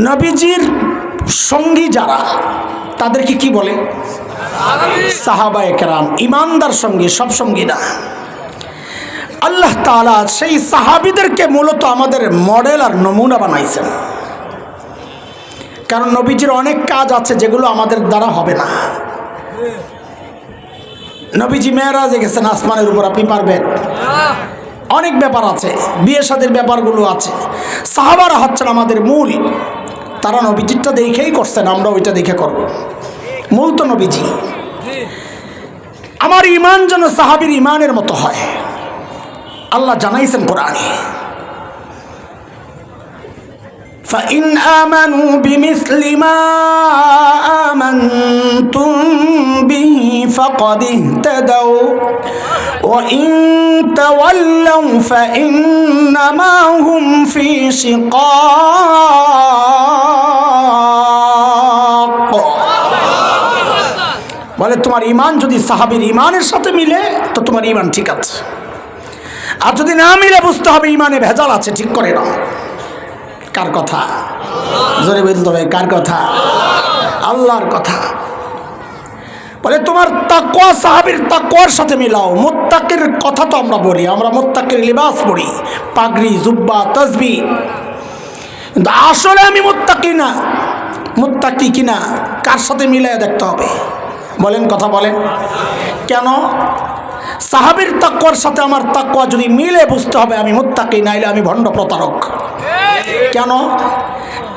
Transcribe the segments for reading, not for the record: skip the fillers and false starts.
নবীজির সঙ্গী যারা তাদেরকে কি বলে? সাহাবায়ে কেরাম। ইমানদার সঙ্গী, সব সঙ্গী না। আল্লাহ তাআলা সেই সাহাবীদেরকে মূলত আমাদের মডেল আর নমুনা বানাইছেন। কারণ নবীজির অনেক কাজ আছে যেগুলো আমাদের দ্বারা হবে না। নবীজি মেরাজে গেছেন আসমানের উপর, আপনি পারবেন? অনেক ব্যাপার আছে, বিয়ে শাদীর ব্যাপারগুলো আছে। সাহাবারা হচ্ছেন আমাদের মূল, তারা নবীজিরটা দেখেই করছেন, আমরা ওইটা দেখে করব। মূল তো নবীজি। আমার ইমান যেন সাহাবীর ইমানের মতো হয়, আল্লাহ জানাইছেন কোরআনে, فَإِنْ آمَنُوا بِمِثْلِ مَا آمَنْتُمْ بِهِ فَقَدِ اهْتَدَوْا وَإِنْ تَوَلَّوْا فَإِنَّمَا هُمْ فِي شِقَاقٍ। বলে তোমার ইমান যদি সাহাবীর ইমানের সাথে মিলে তো তোমার ইমান ঠিক আছে, আর যদি না মিলে বুঝতে হবে ইমানে ভেজাল আছে, ঠিক করে নাও। কার কথা? জোরে বলতে হবে, কার কথা? আল্লাহর কথা। বলে তোমার তাকওয়া সাহাবীর তাকওয়ার সাথে মিলাও। মুত্তাকির কথা তো আমরা বলি, আমরা মুত্তাকির লিবাস পরি, পাগড়ি, জুব্বা, তাসবিহ, কিন্তু আসলে আমি মুত্তাকি না। মুত্তাকি কিনা কার সাথে মিলায় দেখতে হবে। বলেন, কথা বলেন। কেন? সাহাবীর তাকওয়ার সাথে আমার তাকওয়া যদি মিলে বুঝতে হবে আমি মুত্তাকি, নাইলে আমি ভণ্ড প্রতারক। কেন?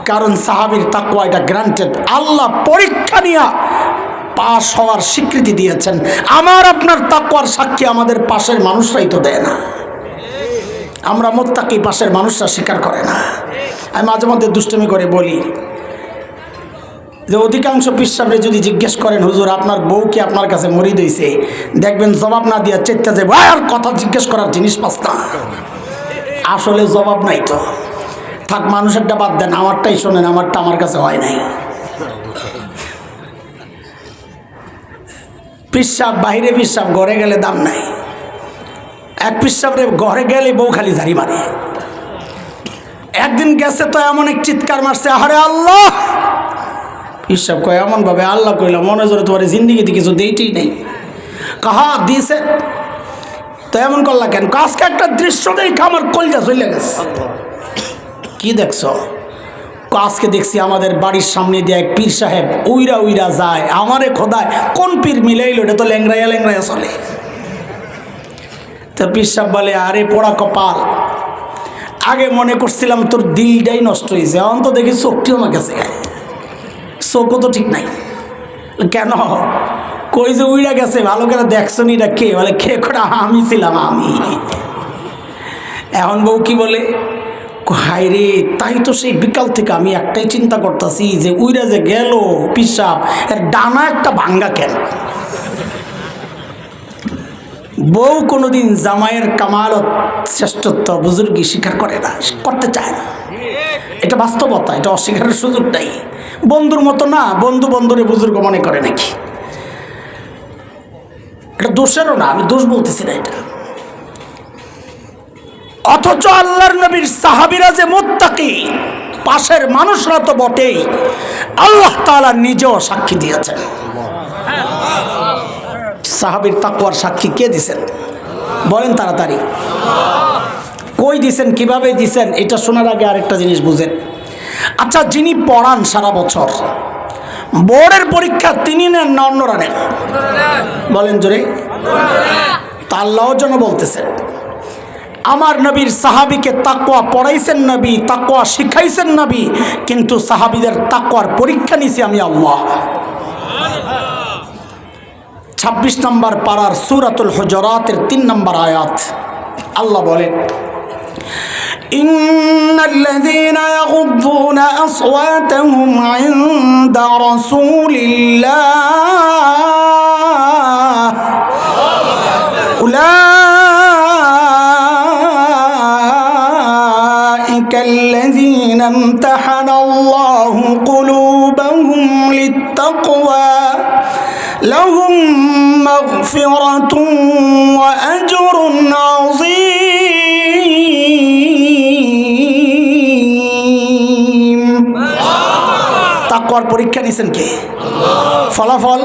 কারণ সাহাবীর তাকওয়া এটা গ্রান্টেড, আল্লাহ পরীক্ষা নিয়ে পাশ হওয়ার স্বীকৃতি দিয়েছেন। আমার আপনার তাকওয়ার সাক্ষী আমাদের পাশের মানুষরাই তো দেয় না। আমরা মুত্তাকি, পাশের মানুষরা স্বীকার করে না। আমি মাঝে মধ্যে দুষ্টুমি করে বলি যে অধিকাংশ পিসাবরে যদি জিজ্ঞেস করেন, হুজুর আপনার বউ কি আপনার কাছে মরিদ হইছে, দেখবেন জবাব না দিয়া চেষ্টা যে ভাই আর কথা জিজ্ঞেস করার জিনিস পাস না। আসলে জবাব নাই তো। থাক, মানুষেরটা বাদ দেন, আমারটাই শোনেন, আমারটা আমার কাছে হয় নাই। পিসাব বাহিরে, পিসাব ঘরে গেলে দাম নাই। এক পিসাবরে ঘরে গেলে বউ খালি ঝাড়ি মারে। একদিন গেছে তো এমন এক চিৎকার মারছে, আহারে আল্লাহ। পিসাব কয় এমন ভাবে, আল্লাহ কইলাম মনে জোরে তোমার জিন্দিগিতে কিছু দেইটেই নেই। কাহা দিয়েছে তো এমন করলা কেন? আজকে একটা দৃশ্য দেখে আমার কলজা চলে গেছে। কি দেখছো? আজকে দেখছি আমাদের বাড়ির সামনে দিয়ে এক পীর সাহেব উইরা উইরা যায়। আমারে খোদায় কোন পীর মিলাইল, এটা তো ল্যাংরাইয়া ল্যাংরাইয়া চলে। তো পীর সাহেব বলে, আরে পোড়া কপাল, আগে মনে করছিলাম তোর দিলটাই নষ্ট হয়েছে, এখন তো দেখি চোখটিও আমার কাছে, চোখও তো ঠিক নাই। কেন? কই যে উইরা গেছে, ভালো করে দেখছো নি? এটা কে? বলে কে করে? আমি ছিলাম, আমি। এখন বউ কি বলে, হাই রে, তাই তো সেই বিকাল থেকে আমি একটাই চিন্তা করতেছি যে উইরা যে গেল পিসাব, এর ডানা একটা ভাঙ্গা কেন? বউ কোনোদিন জামাইয়ের কামালত, শ্রেষ্ঠত্ব, বুজুর্গি স্বীকার করে না, করতে চায় না। এটা বাস্তবতা, এটা অস্বীকারের সুযোগ নাই। বন্ধুর মতো না, বন্ধু বন্ধুরে বুজুর্গ মনে করে নাকি? এটা দোষেরও না, আমি দোষ বলতেছি না এটা। অথচ আল্লাহর নবীর সাহাবীরা যে মুত্তাকি, পাশের মানুষরা তো বটেই, আল্লাহ তাআলা নিজেও সাক্ষী দিয়েছেন। সাহাবীর তাকওয়ার সাক্ষী কে দিছেন? বলেন তাড়াতাড়ি। কই দিছেন, কিভাবে দিছেন? এটা শোনার আগে আরেকটা জিনিস বুঝেন। আচ্ছা, যিনি পড়ান সারা বছর, বোর্ডের পরীক্ষা তিনি নেন না অন্যরা নেন? বলেন জোরে। তা আল্লাহ যেন বলতেছেন, আমার নবীর সাহাবীকে তাকওয়া পড়াইছেন নবী, তাকওয়া শিখাইছেন নবী, কিন্তু সাহাবীদের তাকওয়ার পরীক্ষা নিছি আমি আল্লাহ। 26 নম্বর পারার সূরাতুল হুজুরাতের 3 নম্বর আয়াত আল্লাহ বলেন, ইন্নাল্লাযীনা ইয়াগুদ্দুনা আসওয়াতাহুম ইনদা রাসূলিল্লাহ উলাইকা আল্লাযীনা ইমতাহানাল্লাহু কুলুবাহুম লিত্তাকওয়া লাহুম মাগফিরাতুন ওয়া আজরুন আযীম। পর পরীক্ষা নিছেন কে? ফলাফল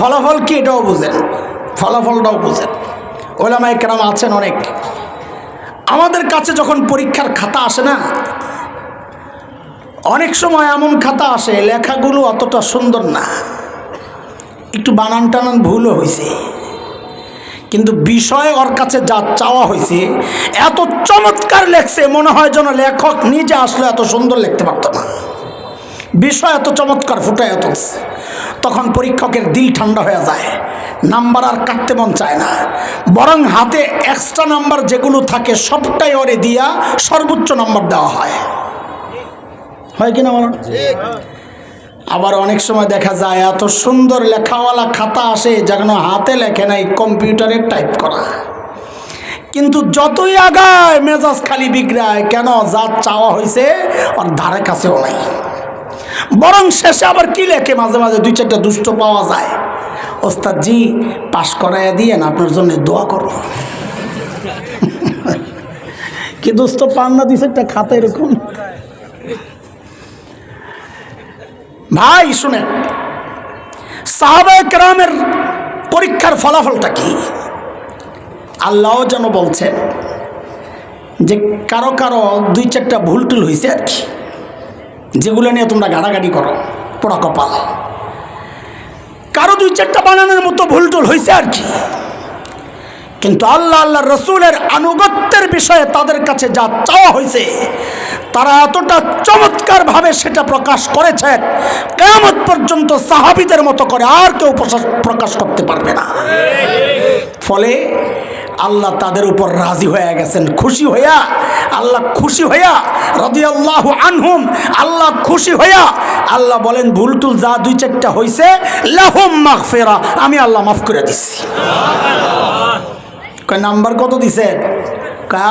ফলাফল কি এটাও বুঝেন, ফলাফলটাও বুঝেন। ওলামায়ে কেরাম আছেন অনেক। আমাদের কাছে যখন পরীক্ষার খাতা আসে না, অনেক সময় এমন খাতা আসে লেখাগুলো অতটা সুন্দর না, একটু বানান টানান ভুলও হয়েছে, কিন্তু বিষয় ওর কাছে যা চাওয়া হয়েছে এত চমৎকার লেখছে, মনে হয় যেন লেখক নিজে আসলে এত সুন্দর লিখতে পারত না। বিষয় এত চমৎকার ফুটায় তুলছে, তখন পরীক্ষকের দিল ঠান্ডা হয়ে যায়, নাম্বার আর কাটতে মন চায় না, বরং হাতে এক্সট্রা নাম্বার যেগুলো থাকে সবটাই ওরে দিয়া সর্বোচ্চ নাম্বার দেওয়া হয় কিনা বলুন? আবার অনেক সময় দেখা যায় এত সুন্দর লেখাওয়ালা খাতা আসে যেন হাতে লেখে নাই, কম্পিউটারে টাইপ করা, কিন্তু যতই আগায় মেজাজ খালি বিগড়ায়, কেন? যা চাওয়া হয়েছে ওর ধারে কাছেও নাই। বরং শেষে আবার কি লেখে, মাঝে মাঝে দুই চারটা দুষ্ট পাওয়া যায়, ওস্তাদ জি পাশ করাইয়া দিয়ে না, আপনার জন্য দোয়া করব। কি দুষ্ট পান না, দুই চারটা খাতা এরকম। ভাই শুনেন, সাহাবায়ে কেরামের পরীক্ষার ফলাফলটা কি? আল্লাহ যেন বলছেন যে কারো কারো দুই চারটা ভুল টুল হয়েছে আর কি, যেগুলো নিয়ে তোমরা গাড়াগাড়ি করো, পোড়া কপাল। কারো দুই চারটা বানানোর মতো ভুল টুল হয়েছে আর কি, কিন্তু আল্লাহ আল্লাহ রসুলের আনুগত্যের বিষয়ে তাদের কাছে যা চাওয়া হয়েছে তারা এতটা চমৎকারভাবে সেটা প্রকাশ করেছেন, কিয়ামত পর্যন্ত সাহাবীদের মতো করে আর কেউ প্রকাশ করতে পারবে না। ফলে আল্লাহ তাদের উপর রাজি হয়ে গেছেন, খুশি হইয়া, আল্লাহ খুশি হইয়া, রাদিয়াল্লাহু আনহুম, আল্লাহ খুশি হইয়া আল্লাহ বলেন ভুল টুল যা দুই চারটা হয়েছে লাহুম মাগফিরা, আমি আল্লাহ মাফ করে দিচ্ছি। নাম্বার কত দিছেন?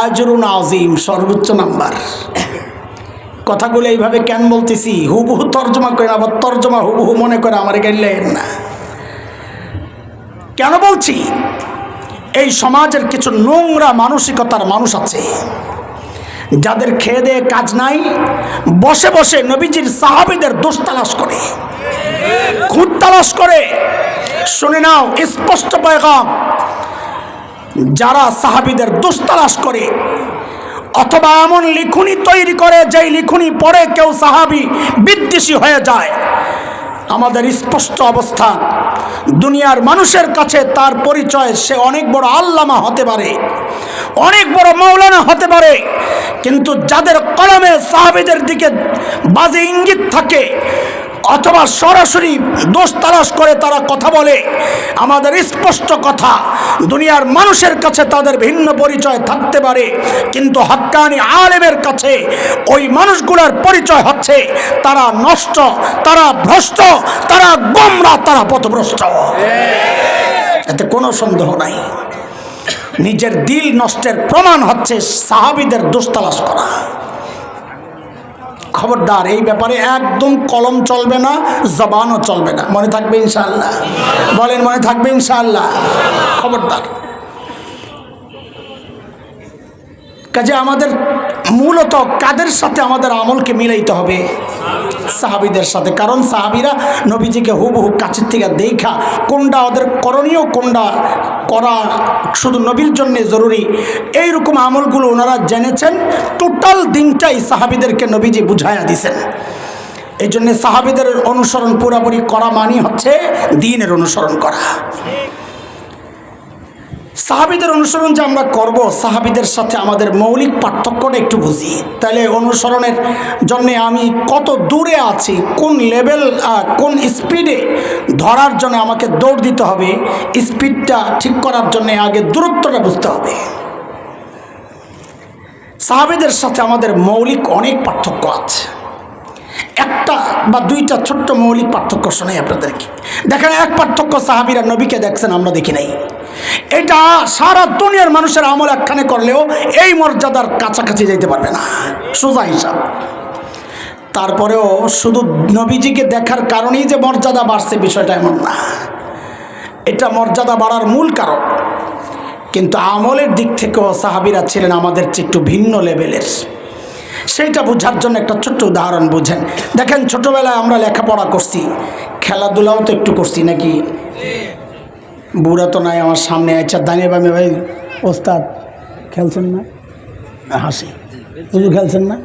আজরুন আযীম, সর্বোচ্চ নাম্বার। কথাগুলো এইভাবে কেন বলতেছি? হুবহু তর্জমা করে, আবার তর্জমা হুবহু মনে করে আমার গাইলেন না। কেন বলছি? এই সমাজের কিছু নোংরা মানসিকতার মানুষ আছে যাদের খেয়ে দেয়ে কাজ নাই, বসে বসে নবীজির সাহাবীদের দোষ তালাশ করে, খুঁত তালাশ করে। শুনে নাও স্পষ্ট পয়গাম, যারা সাহাবীদের দোষ তালাশ করে অথবা এমন লিখুনি তৈরি করে যেই লিখুনি পড়ে কেউ সাহাবী বিদ্বেষী হয়ে যায়, আমাদের স্পষ্ট অবস্থা, দুনিয়ার মানুষের কাছে তার পরিচয় সে অনেক বড় আল্লামা হতে পারে, অনেক বড় মাওলানা হতে পারে, কিন্তু যাদের কলমে সাহাবীদের দিকে বাজে ইঙ্গিত থাকে অথবা সরাসরি দোষ তালাশ করে তারা কথা বলে, আমাদের স্পষ্ট কথা, দুনিয়ার মানুষের কাছে তাদের ভিন্ন পরিচয় থাকতে পারে, কিন্তু হক্কানি আলেমের কাছে ওই মানুষগুলোর পরিচয় হচ্ছে তারা নষ্ট, তারা ভ্রষ্ট, তারা গোমরা, তারা পথভ্রষ্ট। এতে কোনো সন্দেহ নাই। নিজের দিল নষ্টের প্রমাণ হচ্ছে সাহাবীদের দোষ তালাশ করা। খবরদার, এই ব্যাপারে একদম কলম চলবে না, জবানও চলবে না। মনে থাকবে ইনশাআল্লাহ? বলেন মনে থাকবে ইনশাআল্লাহ? খবরদার। কাজে আমাদের মূলত কাদের সাথে আমাদের আমলকে মিলাইতে হবে? সাহাবীদের সাথে। কারণ সাহাবীরা নবীজিকে হুবহু কাছের থেকে দেখা কোনটা ওদের করণীয়, কোনটা করা শুধু নবীর জন্য জরুরি, এইরকম আমলগুলো ওনারা জেনেছেন। টোটাল দিনটাই সাহাবীদেরকে নবীজি বুঝাইয়া দিছেন। এই জন্যে সাহাবীদের অনুসরণ পুরোপুরি করা মানে হচ্ছে দ্বীনের অনুসরণ করা। সাহাবীদের অনুসরণ যে আমরা করব, সাহাবীদের সাথে আমাদের মৌলিক পার্থক্যটা একটু বুঝি, তাহলে অনুসরণের জন্যে আমি কত দূরে আছি, কোন লেভেল, কোন স্পিডে ধরার জন্য আমাকে দৌড় দিতে হবে, স্পিডটা ঠিক করার জন্য আগে দূরত্বটা বুঝতে হবে। সাহাবীদের সাথে আমাদের মৌলিক অনেক পার্থক্য আছে। একটা বা দুইটা ছোট্ট মৌলিক পার্থক্য শোনাই আপনাদেরকে। দেখেন, এক পার্থক্য, সাহাবীরা নবীকে দেখছেন, আমরা দেখি নাই। এটা সারা দুনিয়ার মানুষের আমল একখানে করলেও এই মর্যাদার কাছাকাছি যেতে পারবে না, সোজা হিসাব। তারপরেও শুধু নবীজিকে দেখার কারণেই যে মর্যাদা বাড়ছে বিষয়টা এমন না, এটা মর্যাদা বাড়ার মূল কারণ। কিন্তু আমলের দিক থেকেও সাহাবীরা ছিলেন আমাদের চেয়ে একটু ভিন্ন লেভেলের। সেইটা বোঝার জন্য একটা ছোট্ট উদাহরণ বুঝেন। দেখেন, ছোটবেলায় আমরা লেখাপড়া করছি, খেলাধুলাও তো একটু করছি নাকি? বুড়া তো নাই আমার সামনে, আচ্ছা দাঁড়িয়ে বামে ভাই ওস্তাদ খেলছেন না? হাসি, বুঝু খেলছেন না?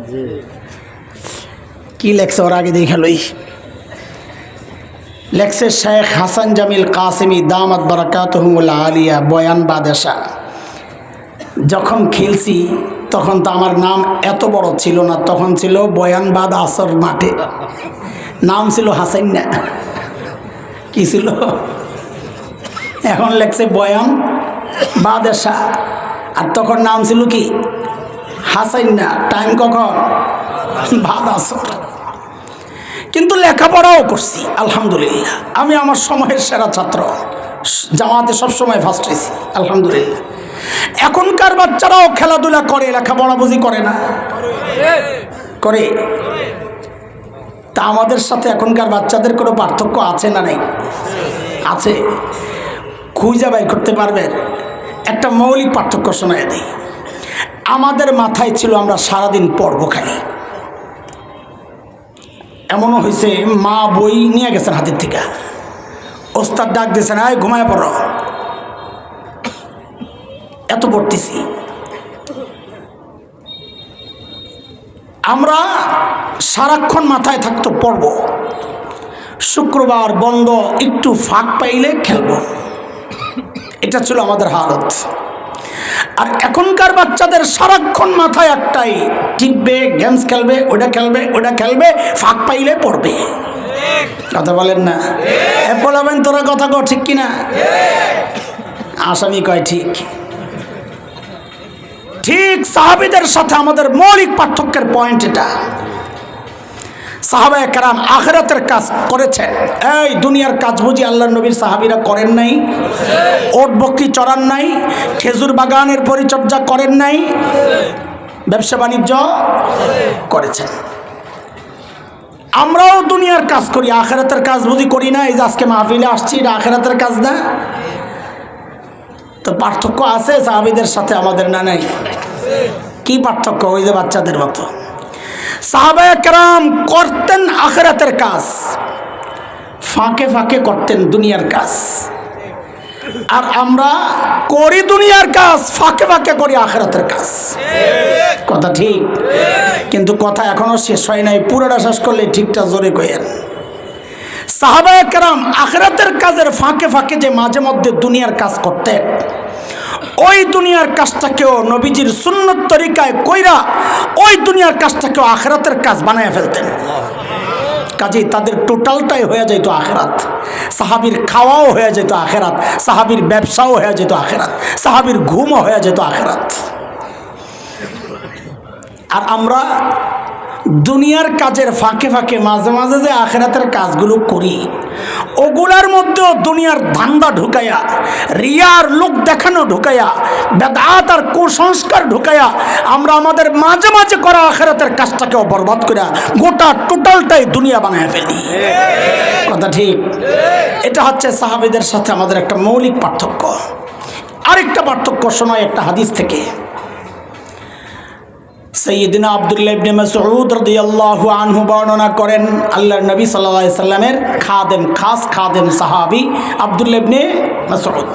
কি লেখছে ওর আগে দিয়ে খেলোই লেখছে শেখ হাসান জামিল কাসেমি দামাত বারাকাতুহুল আলিয়া, বয়ান বাদেশা। যখন খেলছি তখন তো আমার নাম এত বড় ছিল না, তখন ছিল বয়ানবাদ আসর মাঠে, নাম ছিল হাসান না, কি ছিল? এখন লেখছে বয়ান বাদেশা, আর তখন নাম ছিল কি? হাসান না। টাইম কখন? বাদ আসর। কিন্তু লেখাপড়াও করছি আলহামদুলিল্লাহ। আমি আমার সময়ের সেরা ছাত্র, জামাতে সবসময় ফার্স্ট হয়েছি আলহামদুলিল্লাহ। এখনকার বাচ্চারাও খেলাধুলা করে, লেখাপড়া বুঝি করে না? করে। তা আমাদের সাথে এখনকার বাচ্চাদের কোনো পার্থক্য আছে না? নাই? আছে। খুঁজে বাই করতে পারবেন? একটা মৌলিক পার্থক্য শোনায় দিই। আমাদের মাথায় ছিল আমরা সারাদিন পড়বো খালি। এমনও হয়েছে মা বই নিয়ে গেছেন হাতের থেকে, ওস্তাদ ডাক দিয়েছেন, আয় ঘুমায় পড়ো, এত পড়তেছি। আমরা সারাক্ষণ মাথায় থাকতো পড়ব, শুক্রবার বন্ধ, একটু ফাঁক পাইলে খেলবো, এটা ছিল আমাদের হালত। আর এখনকার বাচ্চাদের সারাক্ষণ মাথায় একটাই, টিপবে, গেমস খেলবে, ওটা খেলবে, ওটা খেলবে, ফাঁক পাইলে পড়বে। কথা বলেন না? বলাবেন তোরা কথা কর, ঠিক কিনা? আসামি কয় ঠিক। ঠিক সাহাবীদের সাথে আমাদের মৌলিক পার্থক্যের পয়েন্ট এটা। সাহাবায়ে কেরাম আখিরাতের কাজ করেছেন। এই দুনিয়ার কাজ বুঝি আল্লাহর নবীর সাহাবীরা করেন নাই? ওট বকরি চড়ান নাই? খেজুর বাগানের পরিচর্যা করেন নাই? ব্যবসা বাণিজ্য করেছেন। আমরাও দুনিয়ার কাজ করি, আখিরাতের কাজ বুঝি করি না? এই যে আজকে মাহফিলে আসছি, এটা আখিরাতের কাজ না? তো পার্থক্য আছে সাহাবীদের সাথে আমাদের, না নাই? কি পার্থক্য? ওই যে বাচ্চাদের মতো সাহাবায়ে কেরাম করতেন আখিরাতের কাজ, ফাঁকে ফাঁকে করতেন দুনিয়ার কাজ। আর আমরা করি দুনিয়ার কাজ, ফাঁকে ফাঁকে করি আখিরাতের কাজ। কথা ঠিক? কিন্তু কথা এখনো শেষ হয় নাই, পুরোটা শেষ করলে ঠিকটা জোরে কইেন। সাহাবায়ে কেরাম আখিরাতের কাজের ফাঁকে ফাঁকে যে মাঝে মধ্যে দুনিয়ার কাজ করতেন, ওই দুনিয়ার কাজটাকেও নবীজির সুন্নত তরিকায় কইরা ওই দুনিয়ার কাজটাকেও আখিরাতের কাজ বানায় ফেলতেন। কাজেই তাদের টোটালটাই হয়ে যেত আখিরাত। সাহাবীর খাওয়াও হয়ে যেত আখিরাত, সাহাবীর ব্যবসাও হয়ে যেত আখিরাত, সাহাবীর ঘুমও হয়ে যেত আখিরাত। আর আমরা দুনিয়ার কাজের ফাঁকে ফাঁকে মাঝে মাঝে যে আখিরাতের কাজগুলো করি, ওগুলার মধ্যেও দুনিয়ার ধান্দা ঢুকাইয়া, রিয়ার লোক দেখানো ঢুকাইয়া, বেদাত আর কুসংস্কার ঢুকাইয়া আমরা আমাদের মাঝে মাঝে করা আখিরাতের কাজটাকেও বরবাদ করিয়া গোটা টোটালটাই দুনিয়া বানায় ফেলি। কথা ঠিক? এটা হচ্ছে সাহাবীদের সাথে আমাদের একটা মৌলিক পার্থক্য। আরেকটা পার্থক্য শোনায় একটা হাদিস থেকে। সৈয়দিনা আব্দুল্লাহ ইবনে মাসউদ রাদিয়াল্লাহু আনহু বর্ণনা করেন, আল্লাহর নবী সাল্লাল্লাহু আলাইহি সাল্লামের খাদেম, খাস খাদেম সাহাবী আব্দুল্লাহ ইবনে মাসউদ,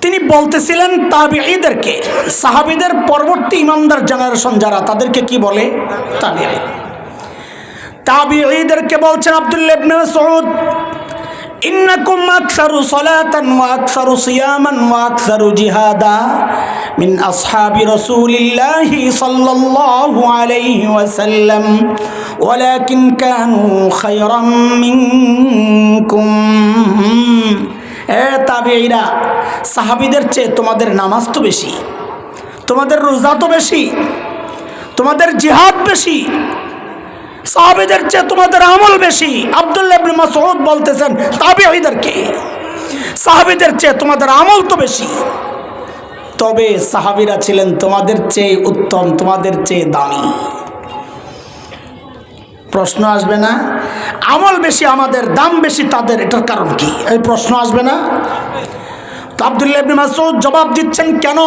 তিনি বলতেছিলেন তাবিঈদেরকে, সাহাবীদের পরবর্তী ইমানদার জেনারেশন যারা, তাদেরকে কি বলে? তাবিঈ। তাবিঈদেরকে বলছেন আব্দুল্লাহ ইবনে মাসউদ, ইন্নাকুম আকসারু সালাতান ওয়া আকসারু সিয়ামান ওয়া আকসারু জিহাদা মিন আসহাবি রাসূলিল্লাহি সাল্লাল্লাহু আলাইহি ওয়াসাল্লাম ওয়ালাকিন কানু খায়রাম মিনকুম। তাবিঈরা, সাহাবীদের চেয়ে তোমাদের নামাজ তো বেশি, তোমাদের রোজা তো বেশি, তোমাদের জিহাদ বেশি, সাহাবীদের চেয়ে তোমাদের আমল বেশি। আব্দুল্লাহ ইবনে মাসউদ বলতেছেন তাবিঈদেরকে, সাহাবীদের চেয়ে তোমাদের আমল তো বেশি, তবে সাহাবীরা ছিলেন তোমাদের চেয়ে উত্তম, তোমাদের চেয়ে দামি। প্রশ্ন আসবে না? আমল বেশি আমাদের, দাম বেশি তাদের, এটার কারণ কি? এই প্রশ্ন আসবে না? তো আব্দুল্লাহ ইবনে মাসউদ জবাব দিচ্ছেন, কেন?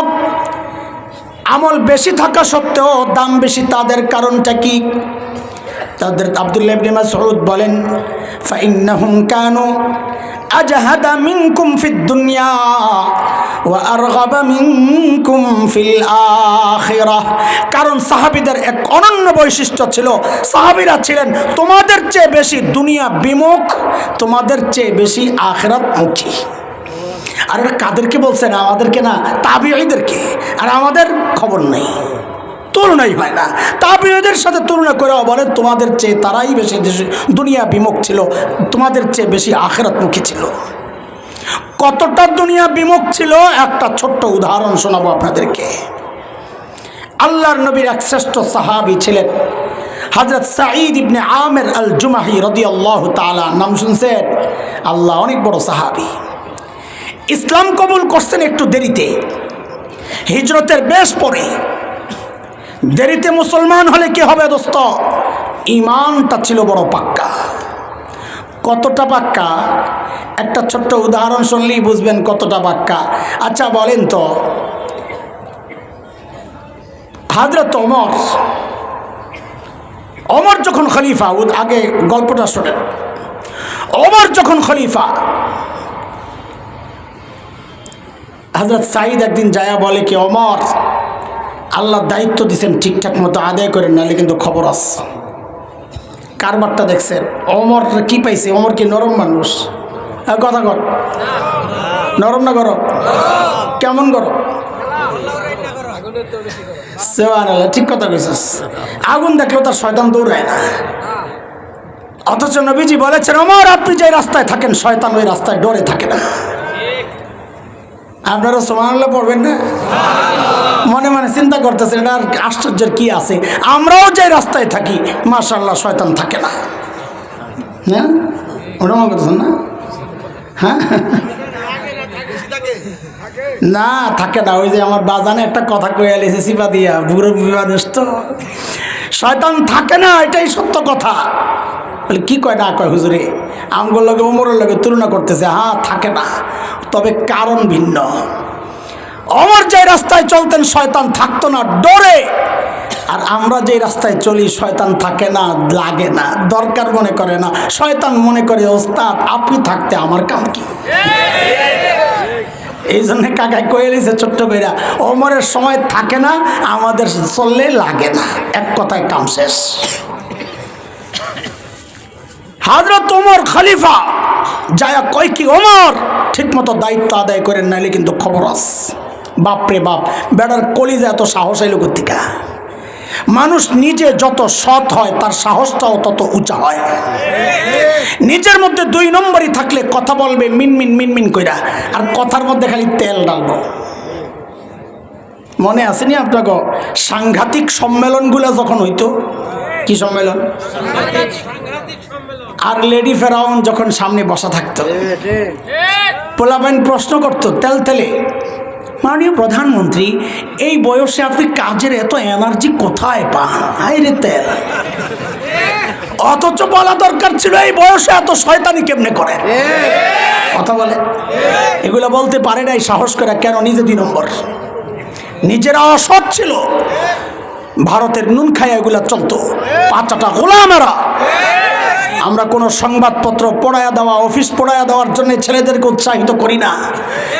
আমল বেশি থাকা সত্ত্বেও দাম বেশি, তাদের কারণটা কি? তাদের আব্দুল্লাহ ইবনে মাসউদ বলেন, ফাইন্নাহুম কানু আজহাদা মিনকুম ফিদ দুনিয়া ওয়া আরগাবা মিনকুম ফিল আখিরাহ। কারণ সাহাবীদের এক অনন্য বৈশিষ্ট্য ছিল, সাহাবীরা ছিলেন তোমাদের চেয়ে বেশি দুনিয়া বিমুখ, তোমাদের চেয়ে বেশি আখিরাত মুখী। আর এটা কাদেরকে বলছেন? আমাদেরকে না, তাবিঈদেরকে। আর আমাদের খবর নেই, তুলনাই হয় না। তাবিঈদের সাথে তুলনা করেও বলে তোমাদের চেয়ে তারাই বেশি দুনিয়া বিমুখ ছিল, তোমাদের চেয়ে বেশি আখিরাতমুখী ছিল। কতটা দুনিয়া বিমুখ ছিল একটা ছোট্ট উদাহরণ শোনাবো আপনাদেরকে। আল্লাহর নবীর এক শ্রেষ্ঠ সাহাবী ছিলেন হযরত সাঈদ ইবনে আমির আল জুমাহি রাদিয়াল্লাহু তাআলা। নাম শুনছেন? আল্লাহ, অনেক বড় সাহাবী। ইসলাম কবুল করছেন একটু দেরিতে, হিজরতের বেশ পরে। দেরিতে মুসলমান হলে কি হবে দোস্ত? ইমানটা ছিল বড় পাক্কা। কতটা পাক্কা? একটা ছোট্ট উদাহরণ শুনলেই বুঝবেন কতটা পাক্কা। আচ্ছা বলেন তো, হযরত ওমর যখন খলিফা, আগে গল্পটা শোনেন। ওমর যখন খলিফা, হযরত সাঈদ একদিন যায়া বলে কি, ওমর, আল্লাহ দায়িত্ব দিচ্ছেন, ঠিকঠাক মতো আদায় করেন, নাহলে কিন্তু খবর আছে। কারবারটা দেখছেন? ওমর কি পাইছে? ওমর কি নরম মানুষ? কথা কর, নরম না গরম? কেমন গরম? সুবহানাল্লাহ, ঠিক কথা কইছিস। আগুন দেখলেও তার শয়তান দৌড়ায় না। অথচ নবীজি বলেছেন, ওমর আপনি যে রাস্তায় থাকেন শয়তান ওই রাস্তায় ডরে থাকে না। আপনারা সুবহানাল্লাহ পড়বেন না? মনে মনে চিন্তা করতেছেন এটা আশ্চর্যের কি আছে? আমরাও যে রাস্তায় থাকি মাশাআল্লাহ শয়তান থাকে না। হ্যাঁ, ওটা মনে করতেছেন না? হ্যাঁ, না থাকে না। ওই যে আমার বাজানে একটা কথা কয়ে লিখেছে সিপা দিয়া, বুড়ো মানুষ তো, শয়তান থাকে না, এটাই সত্য কথা। বলে কি কয় না কয় হুজুরে? আমগুলোর লগে ওমরের লগে তুলনা করতেছে। হ্যাঁ, থাকে না, তবে কারণ ভিন্ন। ওমর যে রাস্তায় চলতেন শয়তান থাকতো না, ডরে। আর আমরা যে রাস্তায় চলি শয়তান থাকে না, লাগে না, দরকার মনে করে না। শয়তান মনে করে ওস্তাদ আপনি থাকতে আমার কাম কি? এই জন্য কাকায় কয়ে দিয়েছে ছোট্ট কইরা, ওমরের সময় থাকে না, আমাদের চললে লাগে না, এক কথায় কাম শেষ। হযরত ওমর খলিফা যায়া কয় কি, ওমর ঠিক মতো দায়িত্ব আদায় করেন, নাইলে কিন্তু খবর আছে। বাপরে বাপ, বেড়ার কলিজা এত সাহস এলো কোত্থেকে? মানুষ নিজে যত সৎ হয় তার সাহসটাও তত উঁচা হয়। নিজের মধ্যে দুই নম্বরই থাকলে কথা বলবে মিনমিন মিনমিন কইরা, আর কথার মধ্যে খালি তেল ডালবো। মনে আসেনি আপনাকে সাংঘাতিক সম্মেলনগুলো যখন হইতো? কি সম্মেলন? আর লেডি ফেরাউন যখন সামনে বসা থাকতো, পোলাপাইন প্রশ্ন করতো তেল তেলে, মাননীয় প্রধানমন্ত্রী এই বয়সে আপনি কাজের এত এনার্জি কোথায় পান? হায় রে তেল। অথচ বলা দরকার ছিল এই বয়সে এত শয়তানি কেমনে করেন? কথা বলে এগুলো বলতে পারে নাই সাহস করে। কেন? নিজে 2 নম্বর, নিজেরা অসৎ ছিল। ভারতের নুন খায়া এগুলা চলতো, 5টা গোলামেরা। আমরা কোনো সংবাদপত্র পড়ায়া দেওয়া, অফিস পড়ায়া দেওয়ার জন্য ছেলেদেরকে উৎসাহিত করি না,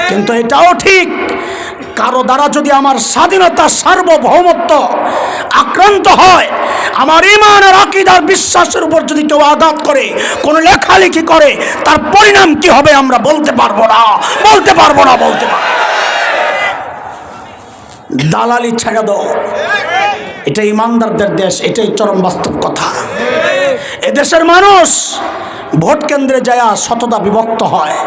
কিন্তু এটাও ঠিক, কারো দ্বারা যদি আমার স্বাধীনতা সার্বভৌমত্ব আক্রান্ত হয়, আমার ঈমান আর আকীদার বিশ্বাসের উপর যদি কেউ আঘাত করে, কোনো লেখালেখি করে, তার পরিণাম কি হবে আমরা বলতে পারবো না, বলতে পারবো না, বলতে পারবো। দালালি ছেড়ে দাও, এটা ইমানদারদের দেশ, এটাই চরম বাস্তব কথা। এদেশের মানুষ ভোট কেন্দ্রে যায় শততা বিভক্ত হয়,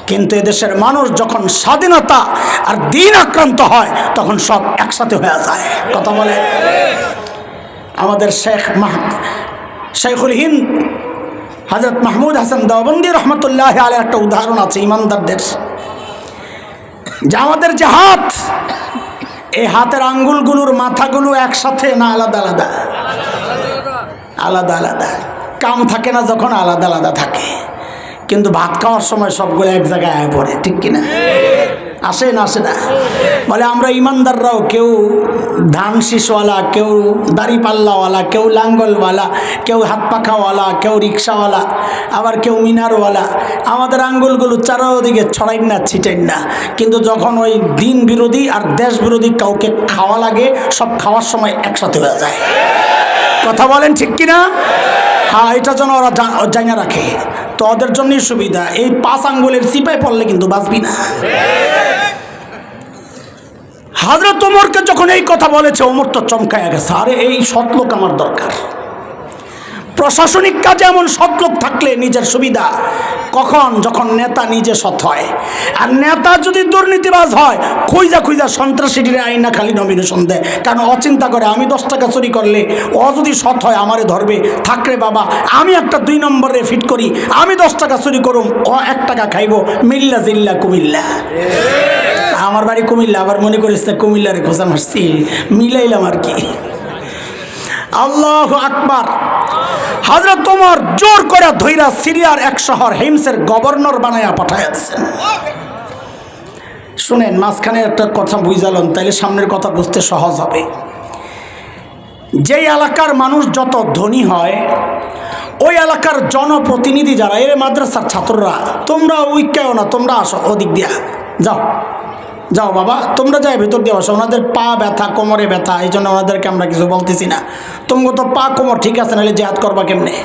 কিন্তু এদেশের মানুষ যখন স্বাধীনতা আর দিন আক্রান্ত হয় তখন সব একসাথে হয়ে যায়। কথা বলে আমাদের শেখুল হিন্দ হযরত মাহমুদ হাসান দেওবন্দি রহমতুল্লাহ আলাইহি একটা উদাহরণ আছে ইমানদারদের, যে আমাদের যে হাত, এই হাতের আঙ্গুলগুলোর মাথাগুলো একসাথে না আলাদা আলাদা? আলাদা আলাদা। কাম থাকে না যখন আলাদা আলাদা থাকে, কিন্তু ভাত খাওয়ার সময় সবগুলো এক জায়গায় আয় পড়ে, ঠিক কিনা? আসে না আসে না? বলে আমরা ইমানদাররাও কেউ ধান শীষওয়ালা, কেউ দাড়ি পাল্লাওয়ালা, কেউ লাঙ্গলওয়ালা, কেউ হাত পাখাওয়ালা, কেউ রিক্সাওয়ালা, আবার কেউ মিনারওয়ালা। আমাদের আঙ্গুলগুলো চারোদিকে ছড়াই না, ছিটাই না, কিন্তু যখন ওই দিন বিরোধী আর দেশ বিরোধী কাউকে খাওয়া লাগে, সব খাওয়ার সময় একসাথে হয়ে যায়। কথা বলেন ঠিক কিনা? হ্যাঁ, এটা যেন ওরা জানা রাখে, তো ওদের জন্যই সুবিধা। এই 5 আঙ্গুলের চিপায় পড়লে কিন্তু বাঁচবি না। হযরত ওমরকে যখন এই কথা বলেছে, ওমর তো চমকায়া গেছে, আরে এই সৎলোক আমার দরকার। প্রশাসনিক কাজে এমন সৎলোক থাকলে নিজের সুবিধা। কখন? যখন নেতা নিজে সৎ হয়। আর নেতা যদি দুর্নীতিবাজ হয়, খুঁজা খুঁজা সন্ত্রাসীদের আইনা খালি নমিনেশন দেয়, কারণ অচিন্তা করে আমি 10 টাকা চুরি করলে ও যদি সৎ হয় আমারে ধরবে, থাকরে বাবা আমি একটা 2 নম্বরে ফিট করি, আমি 10 টাকা চুরি করুম, ও 1 টাকা খাইব, মিল্লা জিল্লা কুমিল্লা। আমার বাড়ি কুমিল্লা, আবার মনে করিস না কুমিল্লারে খোঁজা মারছি, মিলাইলাম আর কি। আল্লাহু আকবার। হযরত ওমর জোর করে ধইরা সিরিয়ার এক শহর হিমসের গভর্নর বানায়া পাঠায়া দিয়েছেন। শুনেন, মাঝখানে একটা কথা বুঝালেন, তাইলে সামনের কথা বুঝতে সহজ হবে। যেই এলাকার মানুষ যত ধনী হয়, ওই এলাকার জনপ্রতিনিধি যারা, এর মাদ্রাসার ছাত্ররা, তোমরা উইকাও না, তোমরা আসো ওদিক দিয়া, যাও যাও বাবা, তোমরা যাই ভেতর দিয়ে বসো। ওনাদের পা ব্যথা, কোমরে ব্যথা, এই জন্য ওনাদেরকে আমরা কিছু বলতেছি না। তোমরা তো পা কোমর ঠিক আছে, নাহলে জেহাদ করবা কেমনে?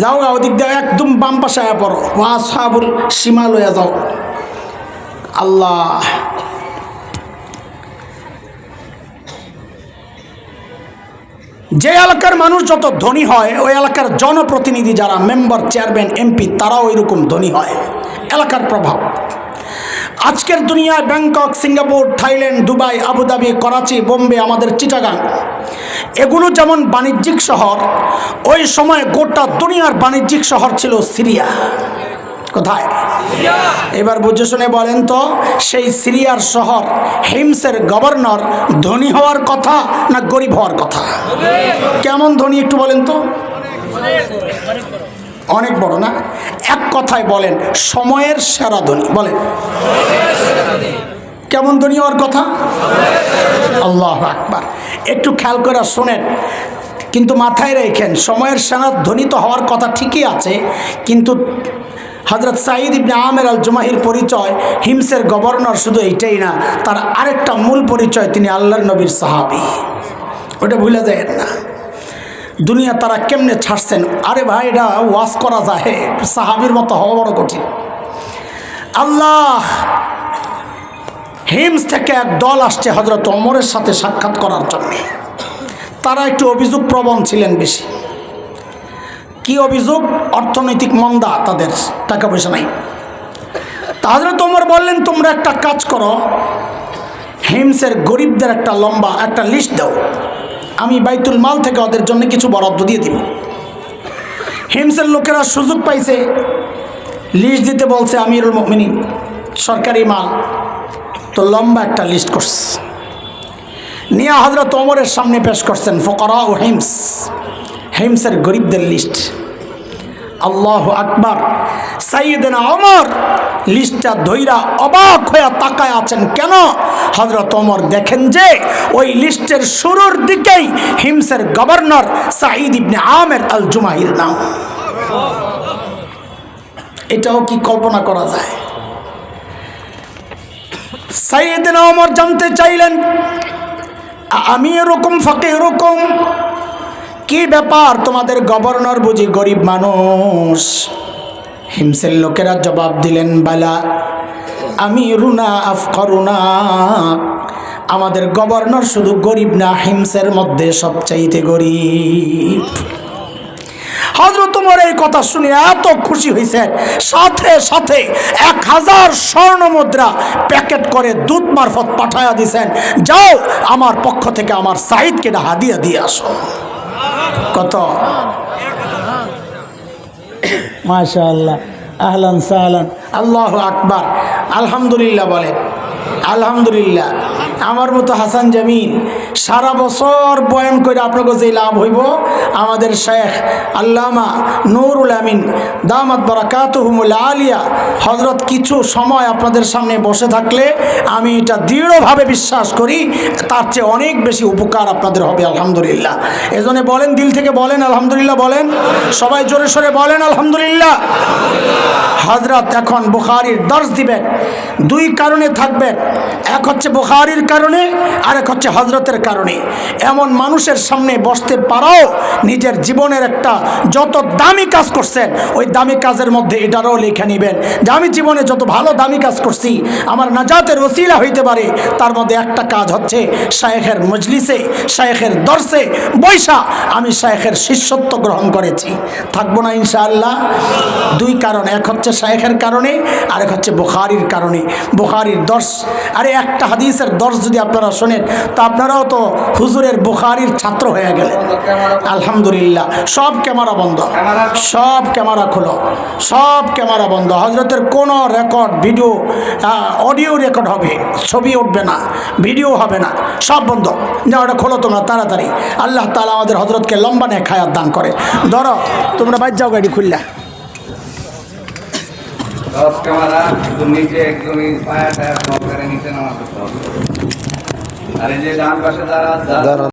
যাও গা ওদিক দিয়ে, একদম বাম পাশে আয়া পড়ো, ওয়াসহাবুল শিমাল হয়ে যাও। আল্লাহ, যে এলাকার মানুষ যত ধনী হয়, ওই এলাকার জনপ্রতিনিধি যারা, মেম্বার, চেয়ারম্যান, এমপি, তারাও ওইরকম ধনী হয়। এলাকার প্রভাব। আজকের দুনিয়ায় Bangkok, Singapore, Thailand, Dubai, Abu Dhabi, Karachi, Bombay, আমাদের চিটাগাং, এগুলো যেমন বাণিজ্যিক শহর, ওই সময় গোটা দুনিয়ার বাণিজ্যিক শহর ছিল সিরিয়া। কোথায়? এবার বুঝে শুনে বলেন তো, সেই সিরিয়ার শহর হিমসের গভর্নর ধনী হওয়ার কথা না গরিব হওয়ার কথা? কেমন ধনী একটু বলেন তো? অনেক বড় না? এক কথায় বলেন, সময়ের সেরা ধনী। বলেন কেমন ধনী হওয়ার কথা? আল্লাহু আকবার। একটু খেয়াল করে শোনেন, কিন্তু মাথায় রেখেন, সময়ের সেরা ধনী তো হওয়ার কথা ঠিকই আছে, কিন্তু হযরত সাঈদ ইবনে আমের আল জুমাহির পরিচয় হিমসের গভর্নর শুধু এইটাই না, তার আরেকটা মূল পরিচয়, তিনি আল্লাহর নবীর সাহাবী। ওটা ভুলে যায় না। দুনিয়া তারা কেমনে ছাড়ছেন, আরে ভাই এটা ওয়াজ করা যায়, সাহাবীর মতো হওয়া বড় কঠিন। আল্লাহ, হিমস থেকে এক দল আসছে হযরত ওমরের সাথে সাক্ষাৎ করার জন্য। তারা একটু অভিযোগ প্রবণ ছিলেন বেশি। কি অভিযোগ? অর্থনৈতিক মন্দা, তাদের টাকা পয়সা নাই। হযরত ওমর বললেন, তোমরা একটা কাজ করো, হিমসের গরিবদের একটা লম্বা একটা লিস্ট দাও, আমি বাইতুল মাল থেকে ওদের জন্য কিছু বরাদ্দ দিয়ে দিব। হিমসের লোকেরা সুযোগ পাইছে, লিস্ট দিতে বলছে আমিরুল মুমিনিন, সরকারি মাল, তো লম্বা একটা লিস্ট করছে, নিয়ে হযরত ওমরের সামনে পেশ করছেন। ফুকারা ও হিমস, হিমসের গরিবদের লিস্ট। আল্লাহু আকবার। সাইয়েদনা ওমর লিস্টটা ধইরা অবাক হয়ে তাকায় আছেন। কেন? হযরত ওমর দেখেন যে ওই লিস্টের শুরুর দিকেই হিমসের গভর্নর সাঈদ ইবনে আমের আল জুমাহির নাম। এটাও কি কল্পনা করা যায়? সাইয়েদনা ওমর জানতে চাইলেন, আমি এরকম ফাঁকে এরকম কি ব্যাপার, তোমাদের গভর্নর বুঝি গরিব মানুষ? হিমসের লোকেরা জবাব দিলেন, বালা আমিরুনা আফকরুনা, আমাদের গভর্নর শুধু গরিব না, হিমসের মধ্যে সবচাইতে গরিব। হযরত ওমর এই কথা শুনে এত খুশি হয়েছেন, সাথে সাথে 1000 স্বর্ণ মুদ্রা প্যাকেট করে দূত মারফত পাঠায়া দিয়েছেন, যাও আমার পক্ষ থেকে আমার সাঈদকে হাদিয়া দিয়ে আসো। কত? মাশাআল্লাহ, আহলান সাহলান, আল্লাহু আকবার, আলহামদুলিল্লাহ বলেন, আলহামদুলিল্লাহ। আমার মতো হাসান জামিল সারা বছর বয়ান করে আপনাকে যে লাভ হইব, আমাদের শেখ আল্লামা নুরুল আমিন দামাত বারাকাতুহুমুল আলিয়া হযরত কিছু সময় আপনাদের সামনে বসে থাকলে আমি এটা দৃঢ়ভাবে বিশ্বাস করি তার চেয়ে অনেক বেশি উপকার আপনাদের হবে আলহামদুলিল্লাহ। এজন্য বলেন, দিল থেকে বলেন আলহামদুলিল্লাহ, বলেন সবাই জোরে সোরে বলেন আলহামদুলিল্লাহ। হযরত এখন বুখারীর দর্শ দিবেন, দুই কারণে থাকবেন, এক হচ্ছে বুখারীর কারণে আর এক হচ্ছে হযরতের কারণে। এমন মানুষের সামনে বসতে পারাও নিজের জীবনের একটা যত দামি কাজ করছেন ওই দামি কাজের মধ্যে এটারও লেখা নেবেন যে আমি জীবনে যত ভালো দামি কাজ করছি আমার নাজাতের ওসিলা হইতে পারে, তার মধ্যে একটা কাজ হচ্ছে শায়েখের মজলিসে শায়েখের দর্শে বৈশা আমি শায়েখের শিষ্যত্ব গ্রহণ করেছি। থাকবো না ইনশাআল্লাহ? দুই কারণ, এক হচ্ছে শায়েখের কারণে আর এক হচ্ছে বুখারীর কারণে। বুখারীর দর্শ, আরে একটা হাদিসের দর্শ যদি আপনারা শোনেন তো আপনারাও তো হুজুরের বুখারীর ছাত্র হয়ে গেলেন আলহামদুলিল্লাহ। সব ক্যামেরা বন্ধ, সব ক্যামেরা খোলো, সব ক্যামেরা বন্ধ। হযরতের কোনো রেকর্ড ভিডিও অডিও রেকর্ড হবে, ছবি উঠবে না, ভিডিও হবে না, সব বন্ধ। যা ওটা খোলো তোমরা তাড়াতাড়ি। আল্লাহ তাআলা আমাদের হযরতকে লম্বা নেক হায়াত দান করে। ধরো তোমরা বাইর যাও, গাড়ি খুললা। নিচে একদমই পায়া টায়া সহকারে নিচে নামা করতে হবে। আর এই যে ডান পাশে যারা